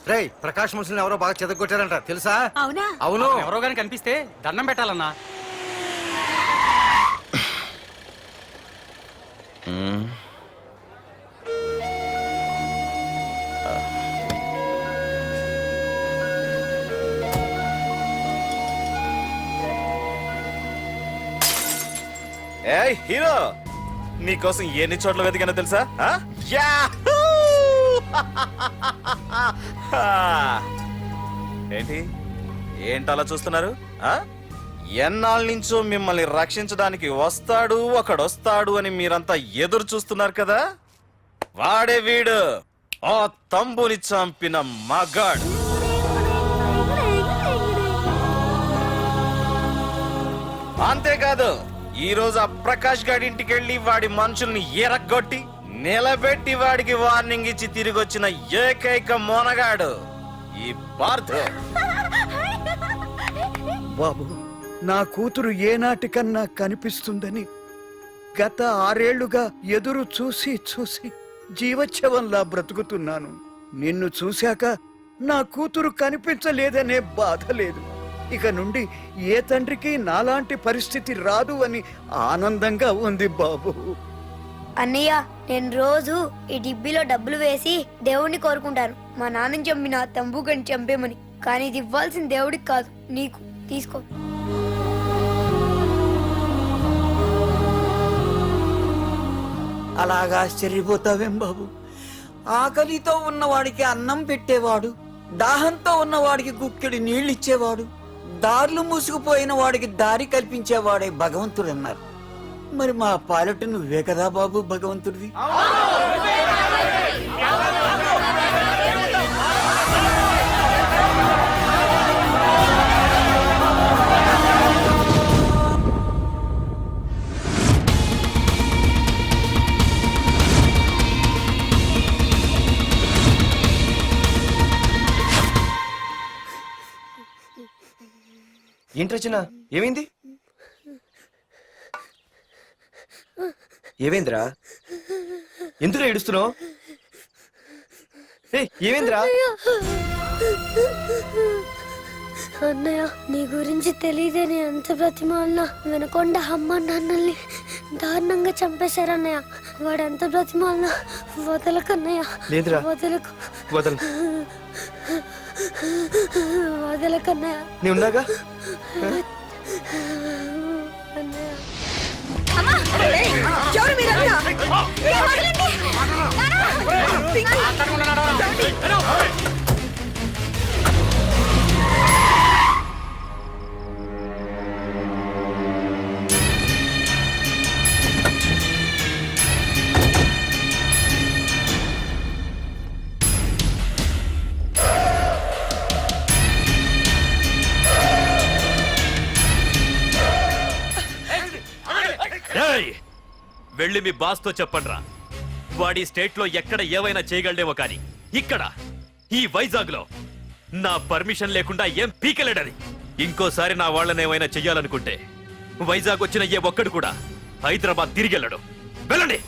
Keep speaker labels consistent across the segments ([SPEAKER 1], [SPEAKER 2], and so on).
[SPEAKER 1] రేయ్ ప్రకాష్ మనుషుల్ని ఎవరో బాగా చెదగొట్టారంట తెలుసా?
[SPEAKER 2] అవునా?
[SPEAKER 1] అవును.
[SPEAKER 3] ఎవరో గాని కనిపిస్తే దండం పెట్టాలన్నా.
[SPEAKER 4] ఏయ్ హీరో, నీకోసం ఎన్ని చోట్ల వెతికానో తెలుసా? యాహూ! ఏంటలా చూస్తున్నారు? ఎన్నాళ్ళ నుంచో మిమ్మల్ని రక్షించడానికి ఒకడొస్తాడు అని మీరంతా ఎదురు చూస్తున్నారు కదా, వాడే వీడు, ఆ తంబుని చంపిన మగాడు. అంతేకాదు, ఈ రోజు ఆ ప్రకాష్ గాడి ఇంటికి వెళ్లి వాడి మనుషుల్ని ఎరగొట్టి నిలబెట్టి వాడికి వార్నింగ్ ఇచ్చి తిరిగి వచ్చిన ఏకైక మోనగాడు ఈ పార్థ.
[SPEAKER 5] బాబు, నా కూతురు ఏనాటికన్నా కనిపిస్తుందని గత 6 ఏళ్లుగా ఎదురు చూసి చూసి జీవోత్సవంలా బ్రతుకుతున్నాను. నిన్ను చూశాక నా కూతురు కనిపించలేదనే బాధ లేదు. ఇక నుండి ఏ తండ్రికి నాలాంటి పరిస్థితి రాదు అని ఆనందంగా ఉంది బాబు.
[SPEAKER 6] అన్నయ్య, నేను రోజు ఈ డిబ్బీలో డబ్బులు వేసి దేవుణ్ణి కోరుకుంటాను, మా నాన్నని చంపిన తంబుగని చంపేమని. కానీ ఇది ఇవ్వాల్సిన దేవుడికి కాదు, నీకు. తీసుకో.
[SPEAKER 7] అలాగా ఆశ్చర్యపోతావేం బాబు? ఆకలితో ఉన్నవాడికి అన్నం పెట్టేవాడు, దాహంతో ఉన్నవాడికి గుక్కెడి నీళ్ళిచ్చేవాడు, దారులు మూసుకుపోయిన వాడికి దారి కల్పించేవాడే భగవంతుడు అన్నారు. మరి మా పాలెట నువ్వే కదా బాబు భగవంతుడివి.
[SPEAKER 1] ఏంటి రచన, ఏమైంది? ఏమైందిరా? ఎందుకు ఏడుస్తున్నావు? ఏమైందిరా?
[SPEAKER 6] అన్నయ్య, నీ గురించి తెలియదని ఎంత బ్రతిమాలినా వినకుండా అమ్మ నాన్నల్ని దారుణంగా చంపేశారన్నయ్య. వాడు ఎంత బ్రతిమాలినా వదలకన్నయ్య.
[SPEAKER 1] లేదురా,
[SPEAKER 6] వదలకు. వదలకన్నయ్య.
[SPEAKER 1] నీ ఉన్నాగా.
[SPEAKER 8] వెళ్ళి మీ బాస్ తో చెప్పండ్రా, వాడి స్టేట్ లో ఎక్కడ ఏవైనా చేయగలడేమో కానీ ఇక్కడ ఈ వైజాగ్ లో నా పర్మిషన్ లేకుండా ఏం పీకలేడని. ఇంకోసారి నా వాళ్ళని ఏమైనా చెయ్యాలనుకుంటే వైజాగ్ వచ్చిన ఏ ఒక్కడు కూడా హైదరాబాద్ తిరిగెళ్ళడు. వెళ్ళండి.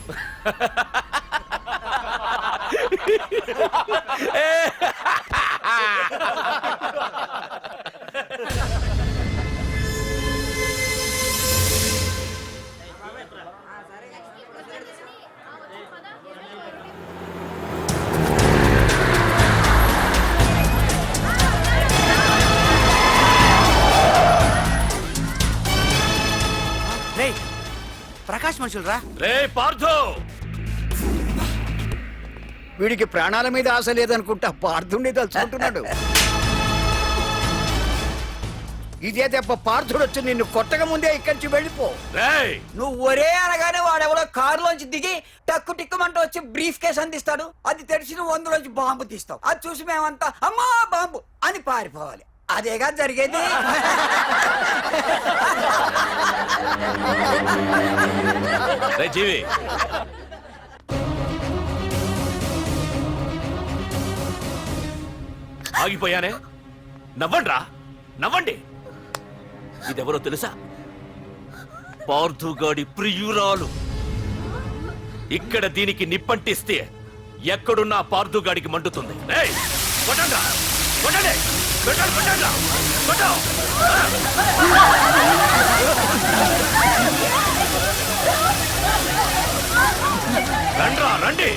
[SPEAKER 7] ప్రకాష్ మనుషులు రా.
[SPEAKER 8] రే పార్థో,
[SPEAKER 5] వీడికి ప్రాణాల మీద ఆశ లేదనుకుంటా పార్థుడిని తలుచుకుంటున్నాడు. ఇదే దెబ్బ పార్థుడు వచ్చి నిన్ను కొట్టక ముందే ఇక్కడి నుంచి వెళ్ళిపో.
[SPEAKER 7] నువ్వు ఒరే అనగానే వాడెవడో కారులోంచి దిగి టక్కు టిక్కుమంటూ వచ్చి బ్రీఫ్ కేసు అందిస్తాడు. అది తెరిచి నువ్వు అందులోంచి బాంబు తీస్తావు. అది చూసి మేమంతా అమ్మా బాంబు అని పారిపోవాలి. అదేగా జరిగేది.
[SPEAKER 8] జీవి, ఆగిపోయానే. నవ్వండ్రా, నవ్వండి. ఇదెవరో తెలుసా? పార్థుగాడి ప్రియురాలు. ఇక్కడ దీనికి నిప్పంటిస్తే ఎక్కడున్నా పార్థుగాడికి మండుతుంది. కొట్టండ్రా కొట్టండి కొట్టండి కొట్టండ్రా కొట్టు రండ్రా రండి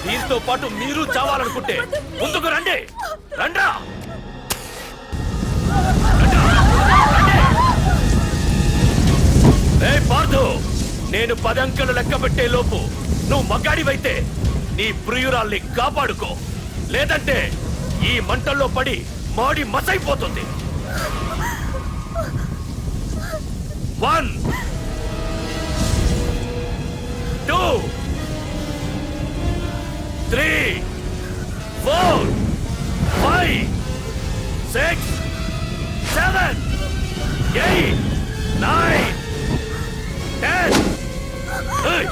[SPEAKER 8] దీంతో పాటు మీరు చావాలనుకుంటే ముందుకు రండి రండ్రా ఏ పార్థు నేను 10 అంకెలు లెక్క పెట్టే లోపు నువ్వు మగాడివైతే నీ ప్రియురాల్ని కాపాడుకో లేదంటే ఈ మంటల్లో పడి మాడి మసైపోతుంది 1 2 3 4 5 6 7 8 9 10 Hey!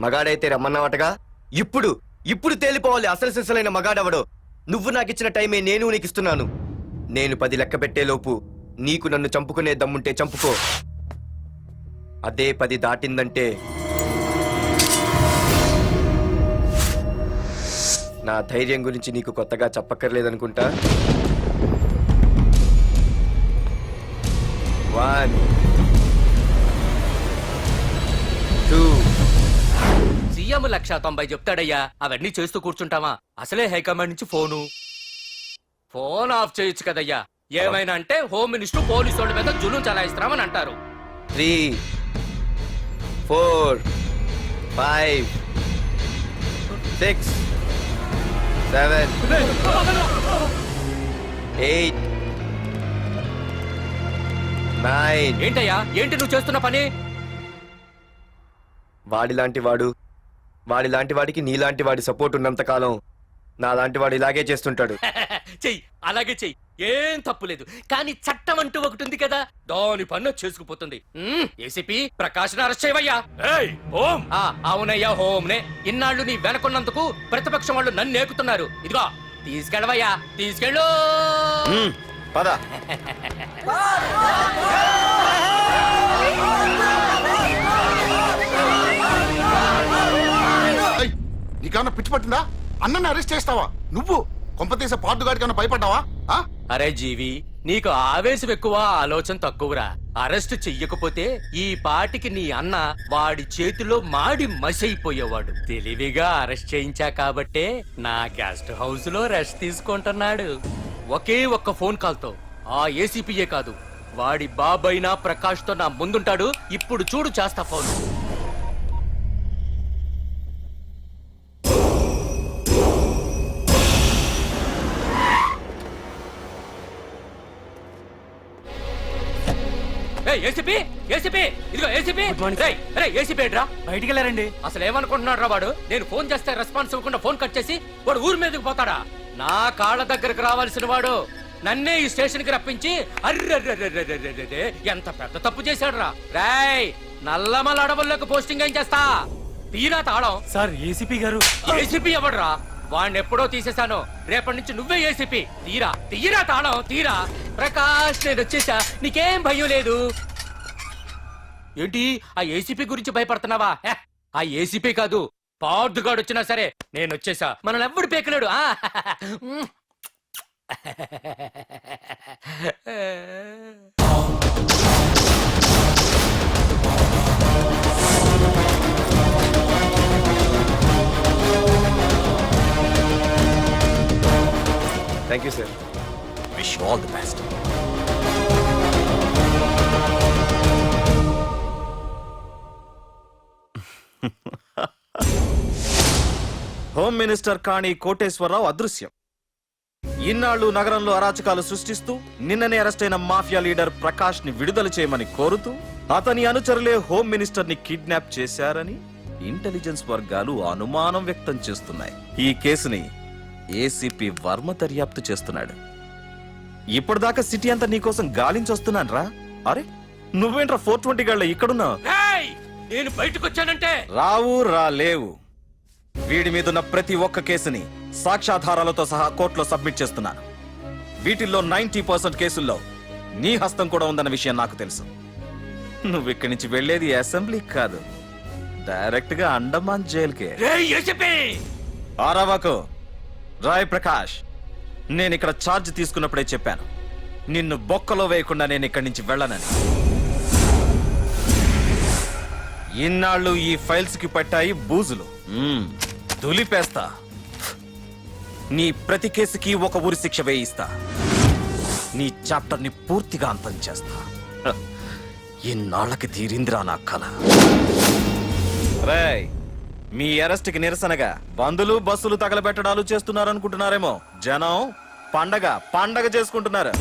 [SPEAKER 1] మగాడైతే రమ్మన్నావటగా ఇప్పుడు ఇప్పుడు తేలిపోవాలి అసలు సిసలైన మగాడవడో. నువ్వు నాకిచ్చిన టైమే నేను నీకు ఇస్తున్నాను. నేను 10 లెక్క పెట్టేలోపు నీకు నన్ను చంపుకునే దమ్ముంటే చంపుకో. అదే 10 దాటిందంటే నా ధైర్యం గురించి నీకు కొత్తగా చెప్పక్కర్లేదనుకుంటా. 1 2
[SPEAKER 3] సీఎం 190 చెప్తాడయ్యా, అవన్నీ చేస్తూ కూర్చుంటావా? అసలే హైకమాండ్ నుంచి ఫోన్ ఆఫ్ చేయొచ్చు కదయ్యా. ఏమైనా అంటే హోమ్ మినిస్టర్ పోలీసు వాళ్ళ మీద జులుం చలాయిస్తున్నామని అంటారు.
[SPEAKER 1] 3 4 5 6 7 8 9
[SPEAKER 3] ఏంటయ్యా, ఏంటి నువ్వు చేస్తున్న పని?
[SPEAKER 1] వాడిలాంటి వాడికి నీలాంటి వాడి సపోర్ట్ ఉన్నంత కాలం నాలాంటి వాడు ఇలాగే చేస్తుంటాడు.
[SPEAKER 3] చెయ్యి, అలాగే చెయ్యి, ఏం తప్పులేదు. కానీ చట్టం అంటూ ఒకటి ఉంది కదా, దాని పన్ను చేసుకుపోతుంది. ఏసీపీ ప్రకాష్ అరెస్ట్ చేయవయ్యా.
[SPEAKER 8] ఏయ్ ఓం
[SPEAKER 3] అవునయ్యా, హోమ్నే. ఇన్నాళ్ళు నీ వెనకున్నందుకు ప్రతిపక్షం వాళ్ళు నన్ను నేకుతున్నారు. ఇదిగో తీసుకెళ్ళవయ్యా, తీసుకెళ్ళు.
[SPEAKER 1] పద.
[SPEAKER 2] నీకేమన్నా పిచ్చి పట్టిందా? అన్నని అరెస్ట్ చేస్తావా నువ్వు? కొంపతీసే పార్దుగాడికన్నా భయపడ్డావా?
[SPEAKER 3] అరే జీవి, నీకు ఆవేశం ఎక్కువ, ఆలోచన తక్కువరా. అరెస్ట్ చెయ్యకపోతే ఈ పాటికి నీ అన్న వాడి చేతిలో మాడి మసైపోయేవాడు. తెలివిగా అరెస్ట్ చేయించా కాబట్టే నా గెస్ట్ హౌస్ లో రెస్ట్ తీసుకుంటున్నాడు. ఒకే ఒక్క ఫోన్ కాల్ తో ఆ ఏసీపీయే కాదు, వాడి బాబైనా ప్రకాష్ తో నా ముందుంటాడు. ఇప్పుడు చూడు చేస్తా ఫోన్. ఏసీపీ, ఏసీపీ, ఇదిగో ఏసీపీ. ఏసీపీ ఏంట్రా?
[SPEAKER 9] బయటికి వెళ్ళారండి.
[SPEAKER 3] అసలు ఏమనుకుంటున్నాడు రా వాడు? నేను ఫోన్ చేస్తే రెస్పాన్స్ ఇవ్వకుండా ఫోన్ కట్ చేసి వాడు ఊరి మీదకి పోతాడా? నా కాళ్ళ దగ్గరకు రావాల్సిన వాడు నన్నే ఈ స్టేషన్ కి రప్పించి అర్రె ఎంత పెద్ద తప్పు చేశాడు రా. రాయ్, నల్లమల అడవుల్లోకి పోస్టింగ్ ఏం చేస్తా? తీరా తాళం.
[SPEAKER 9] సార్ ఏసీపీ గారు.
[SPEAKER 3] ఏసీపీ ఎవడ్రా? వాడిని ఎప్పుడో తీసేశాను. రేపటి నుంచి నువ్వే ఏసీపీ. తీరా తాళం, తీరా. ప్రకాష్, నేను వచ్చేసా, నీకేం భయం లేదు. ఏంటి ఆ ఏసీపీ గురించి భయపడుతున్నావా? ఆ ఏసీపీ కాదు, పార్దుగాడు వచ్చినా సరే నేను వచ్చేసా. మనల్ని ఎవ్వడు పేకలేడు.
[SPEAKER 1] Thank you sir.
[SPEAKER 8] Wish all the best.
[SPEAKER 4] Home minister Kani Koteswararao అదృశ్యం. ఇన్నాళ్లు నగరంలో అరాచకాలు సృష్టిస్తూ నిన్ననే అరెస్ట్ అయిన మాఫియా లీడర్ ప్రకాష్ ని విడుదల చేయమని కోరుతూ అతని అనుచరులే హోమ్ మినిస్టర్ ని కిడ్నాప్ చేశారని ఇంటెలిజెన్స్ వర్గాలు అనుమానం వ్యక్తం చేస్తున్నాయి. ఈ కేసుని ఏసీపీ వర్మ దర్యాప్తు చేస్తున్నాడు. ఇప్పటిదాకా సిటీ అంతా నీకోసం గాలించొస్తున్నాను రా. అరే నువ్వేంట్రా 420 గళ్ళ ఇక్కడున్నావు?
[SPEAKER 3] రేయ్! నేను బయటకు వచ్చానంటే
[SPEAKER 4] రావు లేవు. వీడి మీదున్న ప్రతి ఒక్క కేసుని సాక్ష్యాధారాలతో సహా కోర్టులో సబ్మిట్ చేస్తున్నాను. వీటిల్లో 90% కేసుల్లో నీ హస్తం కూడా ఉందన్న విషయం నాకు తెలుసు. నువ్వు ఇక్కడి నుంచి వెళ్లేది అసెంబ్లీకి కాదు, డైరెక్ట్ గా అండమాన్ జైలుకే.
[SPEAKER 3] రేయ్ ఏసీపీ!
[SPEAKER 4] ఆరావాకు రాయ్ ప్రకాష్, నేను ఇక్కడ ఛార్జ్ తీసుకున్నప్పుడే చెప్పాను, నిన్ను బొక్కలో వేయకుండా నేను ఇక్కడి నుంచి వెళ్ళనని. ఇన్నాళ్ళు ఈ ఫైల్స్ కి పట్టాయి బూజులు. దులిపేస్తా. నీ ప్రతి కేసుకి ఒక ఊరి శిక్ష వేయిస్తా. నీ చాప్టర్ ని పూర్తిగా అంతం చేస్తా. హ, ఇన్నాళ్ళకి తీరిందిరా నా కల. రేయ్, మీ అరెస్ట్ కి నిరసనగా బందులు బస్సులు తగలబెట్టడాలు చేస్తున్నారనుకుంటున్నారేమో. జనం పండగ చేసుకుంటున్నారు.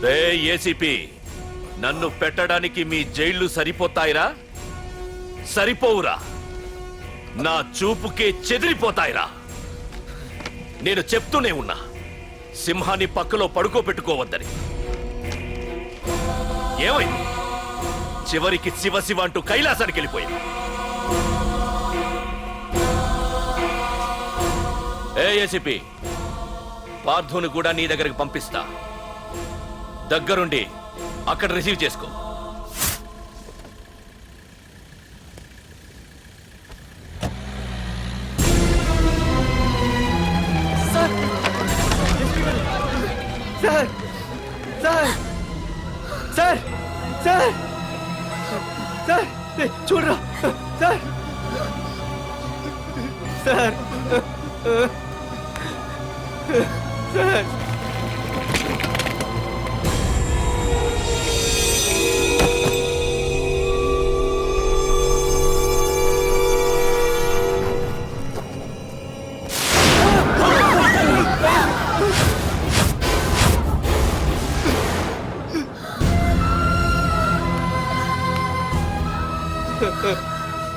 [SPEAKER 8] రే ఏసీపీ, నన్ను పెట్టడానికి మీ జైళ్లు సరిపోతాయిరా? సరిపోవురా. నా చూపుకే చెదిరిపోతాయిరా. నేను చెప్తూనే ఉన్నా, సింహాన్ని పక్కలో పడుకోబెట్టుకోవద్దని. ఏమైంది? చివరికి శివ శివ అంటూ కైలాసానికి వెళ్ళిపోయింది. ఏసీపీ, పార్థుని కూడా నీ దగ్గరికి పంపిస్తా. దగ్గరుండి అక్కడ రిసీవ్ చేసుకో.
[SPEAKER 5] Sir sir sir sir sir sir చూడరా సార్ సార్ సార్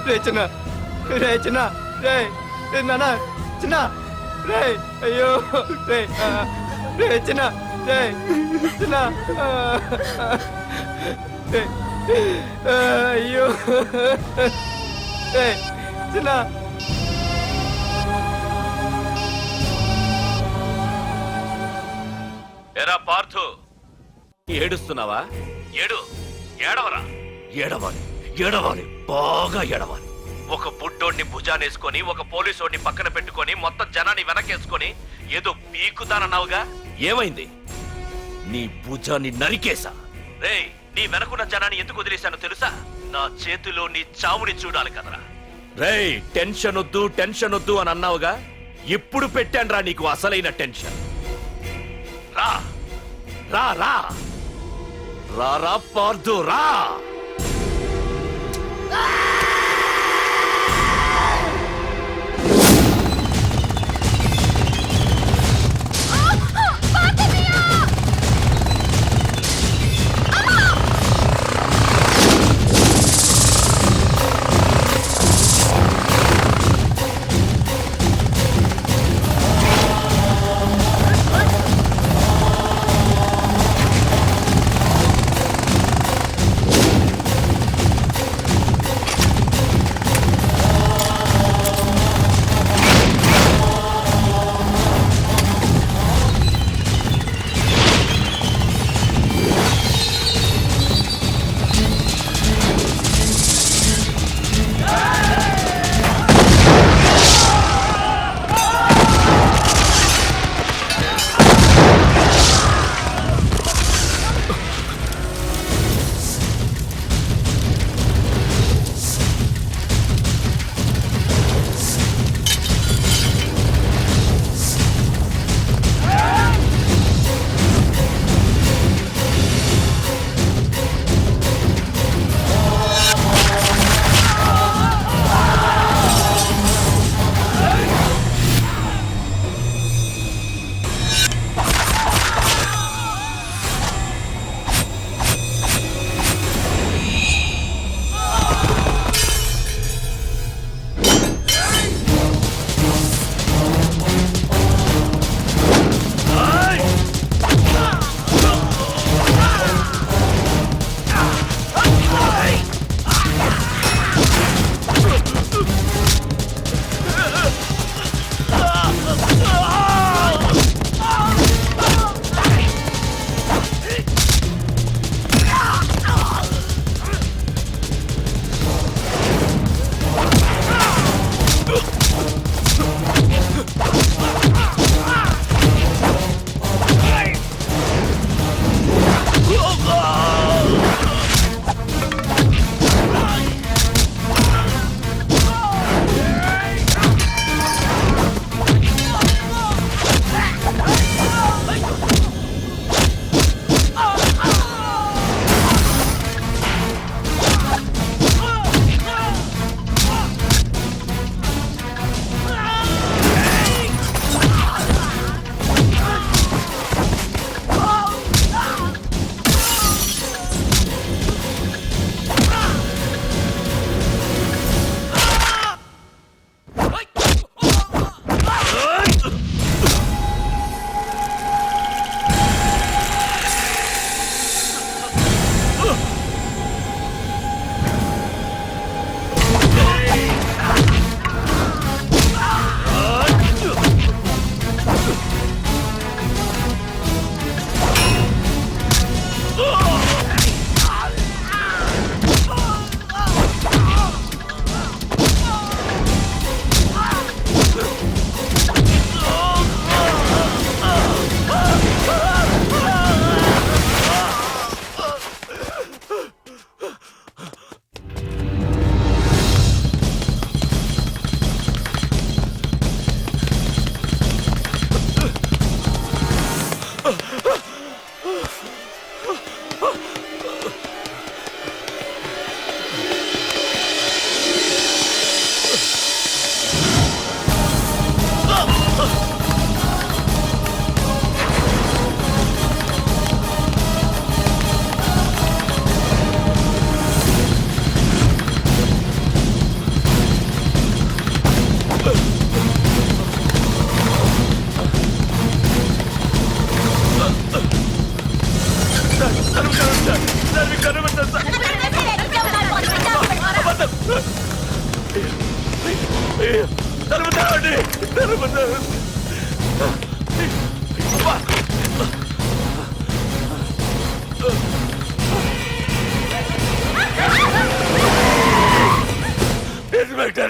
[SPEAKER 5] రే చిన్న రే చిన్న రే నాన్న చిన్న రే అయ్యో రే రే చిన్న రే చిన్న రే అయ్యో రే చిన్న
[SPEAKER 8] ఎరా పార్థు, ఏడుస్తున్నావా? ఏడవరా. ఏడవాలి, బాగా ఏడవాలి. ఒక బుడ్డోడిని భుజానేసుకొని, ఒక పోలీసోడిని పక్కన పెట్టుకొని, మొత్తం జనాన్ని వెనకేసుకొని ఏదో పీకుతానన్నావుగా, ఏమైంది? నీ భుజాన్ని నరికేశా. రేయ్, నీ వెనకున్న జనాన్ని ఎందుకు వదిలేశానో తెలుసా? నా చేతిలో నీ చావుని చూడాలి కదరా. రేయ్, టెన్షన్ వద్దు అని అన్నావుగా, ఇప్పుడు పెట్టానురా నీకు అసలైన టెన్షన్. రా రా రా రా రా పార్థు, రా.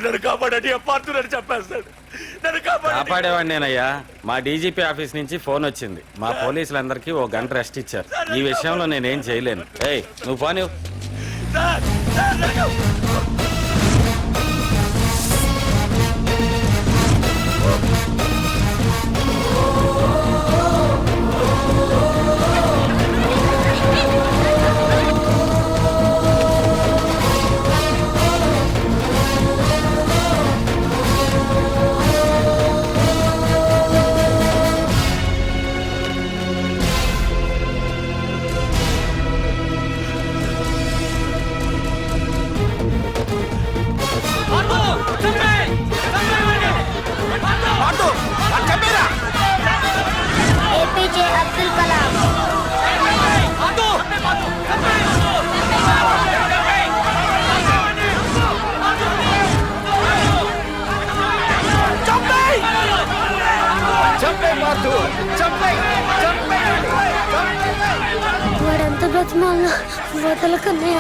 [SPEAKER 8] నన్ను కాపాడండి పాడుతున్నాడు చెప్పేస్తాడు నన్ను కాపాడండి.
[SPEAKER 4] కాపాడేవాడినేనయ్యా. మా డీజీపీ ఆఫీస్ నుంచి ఫోన్ వచ్చింది. మా పోలీసులందరికీ ఓ గంట రెస్ట్ ఇచ్చారు. ఈ విషయంలో నేనేం చేయలేను. ఏయ్ నువ్వు పోనీ.
[SPEAKER 8] సార్, సార్, నన్ను-
[SPEAKER 6] ఏపీజే అబ్దుల్ కలాం. వాడంత బ్రతిమాల వదలకన్నయ్య.